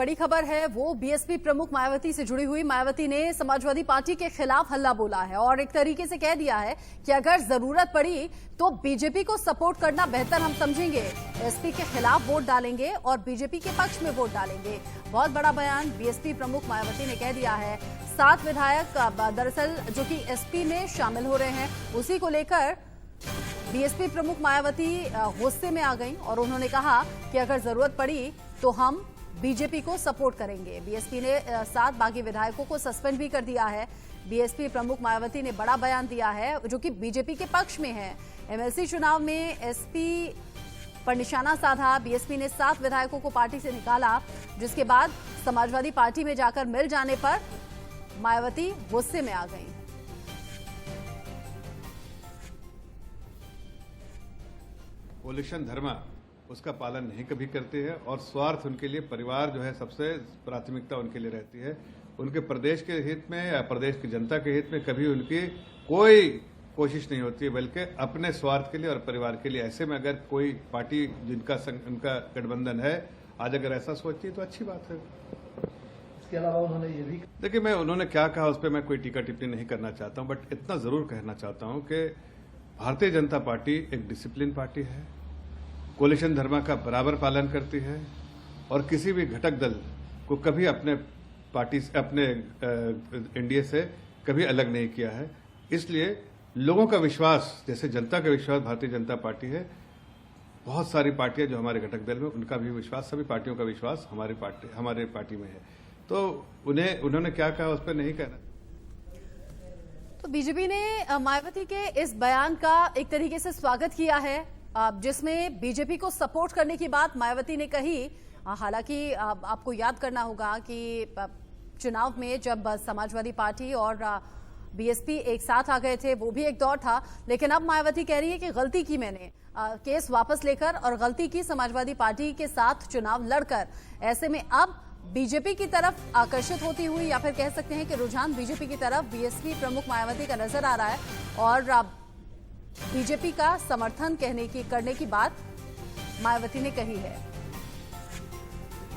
बड़ी खबर है वो बीएसपी प्रमुख मायावती से जुड़ी हुई। मायावती ने समाजवादी पार्टी के खिलाफ हल्ला बोला है और एक तरीके से कह दिया है कि अगर जरूरत पड़ी तो बीजेपी को सपोर्ट करना बेहतर हम समझेंगे, एसपी के खिलाफ वोट डालेंगे और बीजेपी के पक्ष में वोट डालेंगे। बहुत बड़ा बयान बीएसपी प्रमुख मायावती ने कह दिया है। 7 विधायक दरअसल जो कि एसपी में शामिल हो रहे हैं, उसी को लेकर बीएसपी प्रमुख मायावती गुस्से में आ गईं और उन्होंने कहा कि अगर जरूरत पड़ी तो हम बीजेपी को सपोर्ट करेंगे। बीएसपी ने 7 बागी विधायकों को सस्पेंड भी कर दिया है। बीएसपी प्रमुख मायावती ने बड़ा बयान दिया है जो कि बीजेपी के पक्ष में है। एमएलसी चुनाव में एसपी पर निशाना साधा। बीएसपी ने 7 विधायकों को पार्टी से निकाला, जिसके बाद समाजवादी पार्टी में जाकर मिल जाने पर मायावती गुस्से में आ गईं। कोलिशन धर्म उसका पालन नहीं कभी करते हैं और स्वार्थ उनके लिए परिवार जो है सबसे प्राथमिकता उनके लिए रहती है। उनके प्रदेश के हित में या प्रदेश की जनता के हित में कभी उनकी कोई कोशिश नहीं होती है, बल्कि अपने स्वार्थ के लिए और परिवार के लिए। ऐसे में अगर कोई पार्टी जिनका उनका गठबंधन है आज अगर ऐसा सोचती है तो अच्छी बात है। इसके अलावा उन्होंने ये भी देखिए, मैं उन्होंने क्या कहा उस पर मैं कोई टीका टिप्पणी नहीं करना चाहता हूं, बट इतना जरूर कहना चाहता हूं कि भारतीय जनता पार्टी एक डिसिप्लिन पार्टी है, कोलिशन धर्म का बराबर पालन करती है और किसी भी घटक दल को कभी अपने पार्टी से अपने एनडीए से कभी अलग नहीं किया है। इसलिए लोगों का विश्वास, जैसे जनता का विश्वास भारतीय जनता पार्टी है, बहुत सारी पार्टियां जो हमारे घटक दल में उनका भी विश्वास, सभी पार्टियों का विश्वास हमारे पार्टी में है। तो उन्होंने क्या कहा उस पर नहीं कहना। तो बीजेपी ने मायावती के इस बयान का एक तरीके से स्वागत किया है, जिसमें बीजेपी को सपोर्ट करने की बात मायावती ने कही। हालांकि आपको याद करना होगा कि चुनाव में जब समाजवादी पार्टी और बीएसपी एक साथ आ गए थे, वो भी एक दौर था, लेकिन अब मायावती कह रही है कि गलती की मैंने, केस वापस लेकर और गलती की समाजवादी पार्टी के साथ चुनाव लड़कर। ऐसे में अब बीजेपी की तरफ आकर्षित होती हुई, या फिर कह सकते हैं कि रुझान बीजेपी की तरफ बीएसपी प्रमुख मायावती का नजर आ रहा है और बीजेपी का समर्थन करने की बात मायावती ने कही है।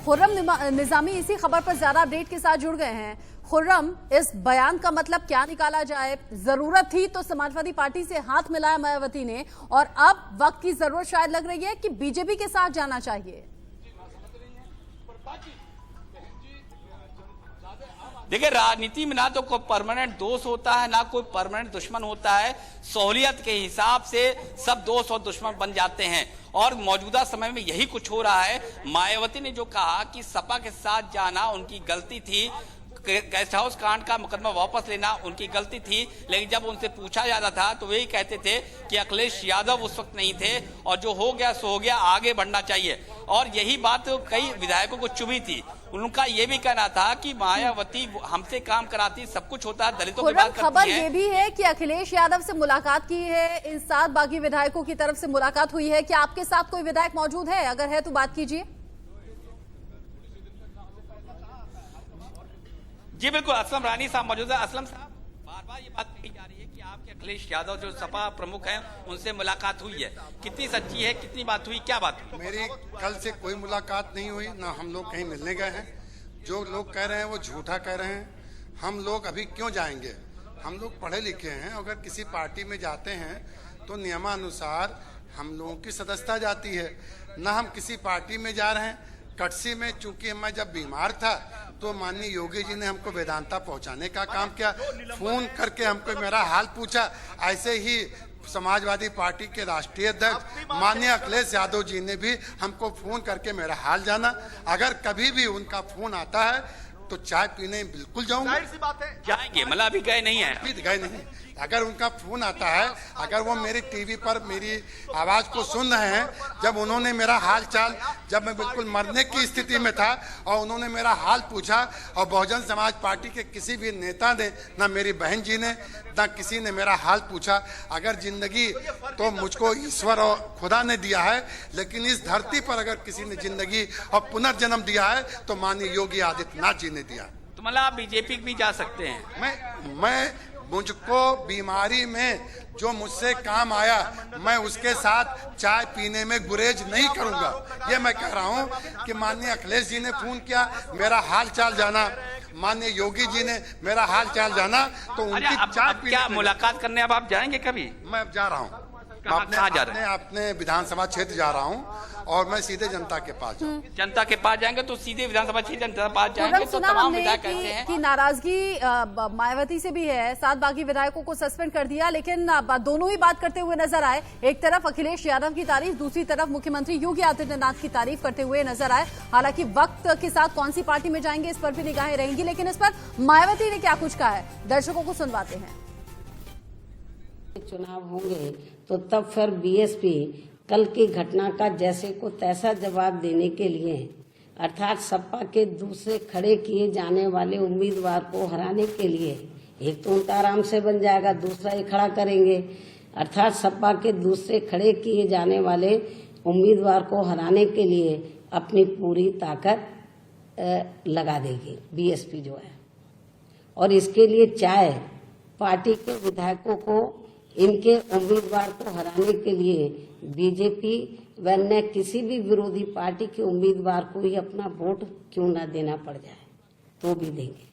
खुर्रम निजामी इसी खबर पर ज्यादा अपडेट के साथ जुड़ गए हैं। खुर्रम, इस बयान का मतलब क्या निकाला जाए? जरूरत थी तो समाजवादी पार्टी से हाथ मिलाया मायावती ने और अब वक्त की जरूरत शायद लग रही है कि बीजेपी के साथ जाना चाहिए। देखिए, राजनीति में ना तो कोई परमानेंट दोस्त होता है, ना कोई परमानेंट दुश्मन होता है। सहूलियत के हिसाब से सब दोस्त और दुश्मन बन जाते हैं और मौजूदा समय में यही कुछ हो रहा है। मायावती ने जो कहा कि सपा के साथ जाना उनकी गलती थी, गेस्ट हाउस कांड का मुकदमा वापस लेना उनकी गलती थी, लेकिन जब उनसे पूछा जाता था तो वही कहते थे कि अखिलेश यादव उस वक्त नहीं थे और जो हो गया सो हो गया, आगे बढ़ना चाहिए। और यही बात कई विधायकों को चुभी थी। उनका ये भी कहना था कि मायावती हमसे काम कराती, सब कुछ होता है, दलितों की बात करती है। खबर ये भी है कि अखिलेश यादव से मुलाकात की है, इन 7 बागी विधायकों की तरफ से मुलाकात हुई है। क्या आपके साथ कोई विधायक मौजूद है? अगर है तो बात कीजिए। जी बिल्कुल, असलम रानी साहब मौजूद है। असलम साहब, बार बार ये बात कही जा रही है कि आपके अखिलेश यादव जो सपा प्रमुख हैं उनसे मुलाकात हुई है, कितनी सच्ची है, कितनी बात हुई, क्या बात हुई? मेरी कल से कोई मुलाकात नहीं हुई, ना हम लोग कहीं मिलने गए हैं। जो लोग कह रहे हैं वो झूठा कह रहे हैं। हम लोग अभी क्यों जाएंगे? हम लोग पढ़े लिखे हैं। अगर किसी पार्टी में जाते हैं तो नियमानुसार हम लोगों की सदस्यता जाती है। ना हम किसी पार्टी में जा रहे हैं। कटसी में चूंकि मैं जब बीमार था तो माननीय योगी जी ने हमको वेदांता पहुंचाने का काम किया, फोन करके हमको मेरा हाल पूछा। ऐसे ही समाजवादी पार्टी के राष्ट्रीय अध्यक्ष माननीय अखिलेश यादव जी ने भी हमको फोन करके मेरा हाल जाना। अगर कभी भी उनका फोन आता है तो चाय पीने बिल्कुल जाऊंगा। जाहिर सी बात है, जाएंगे, मतलब अभी गए नहीं है। अभी गए नहीं। अगर उनका फोन आता है, अगर वो मेरी टीवी पर मेरी आवाज को सुन रहे हैं, जब उन्होंने मेरा हाल चाल, जब मैं बिल्कुल मरने की स्थिति में था और उन्होंने मेरा हाल पूछा, और बहुजन समाज पार्टी के किसी भी नेता ने, ना मेरी बहन जी ने, ना किसी ने मेरा हाल पूछा। अगर जिंदगी तो मुझको ईश्वर और खुदा ने दिया है, लेकिन इस धरती पर अगर किसी ने जिंदगी और पुनर्जन्म दिया है तो माननीय योगी आदित्यनाथ जी ने दिया। तो मतलब आप बीजेपी भी जा सकते हैं? मैं मुझको बीमारी में जो मुझसे काम आया मैं उसके साथ चाय पीने में गुरेज नहीं करूंगा। ये मैं कह रहा हूं कि माननीय अखिलेश जी ने फोन किया, मेरा हाल चाल जाना, माननीय योगी जी ने मेरा हाल चाल जाना, तो उनकी चाय पीने क्या मुलाकात करने अब आप जाएंगे कभी? मैं अब जा रहा हूं, कहाँ जा रहे हैं? अपने विधानसभा क्षेत्र जा रहा हूं और मैं सीधे जनता के पास जाऊंगा। जनता के पास जाएंगे तो सीधे विधानसभा क्षेत्र जनता के पास जाएंगे तो सुना तमाम हमने विधायक कहते हैं कि नाराजगी मायावती से भी है, 7 बागी विधायकों को सस्पेंड कर दिया, लेकिन दोनों ही बात करते हुए नजर आए। एक तरफ अखिलेश यादव की तारीफ, दूसरी तरफ मुख्यमंत्री योगी आदित्यनाथ की तारीफ करते हुए नजर आए। हालांकि वक्त के साथ कौन सी पार्टी में जाएंगे इस पर भी निगाहें रहेंगी, लेकिन इस पर मायावती ने क्या कुछ कहा है, दर्शकों को सुनवाते हैं। चुनाव होंगे तो तब फिर बीएसपी कल की घटना का जैसे को तैसा जवाब देने के लिए, अर्थात सपा के दूसरे खड़े किए जाने वाले उम्मीदवार को हराने के लिए, एक तो उनका आराम से बन जाएगा, दूसरा ये खड़ा करेंगे, अर्थात सपा के दूसरे खड़े किए जाने वाले उम्मीदवार को हराने के लिए अपनी पूरी ताकत लगा देगी बीएसपी जो है। और इसके लिए चाहे पार्टी के विधायकों को इनके उम्मीदवार को हराने के लिए बीजेपी व अन्य किसी भी विरोधी पार्टी के उम्मीदवार को ही अपना वोट क्यों न देना पड़ जाए तो भी देंगे।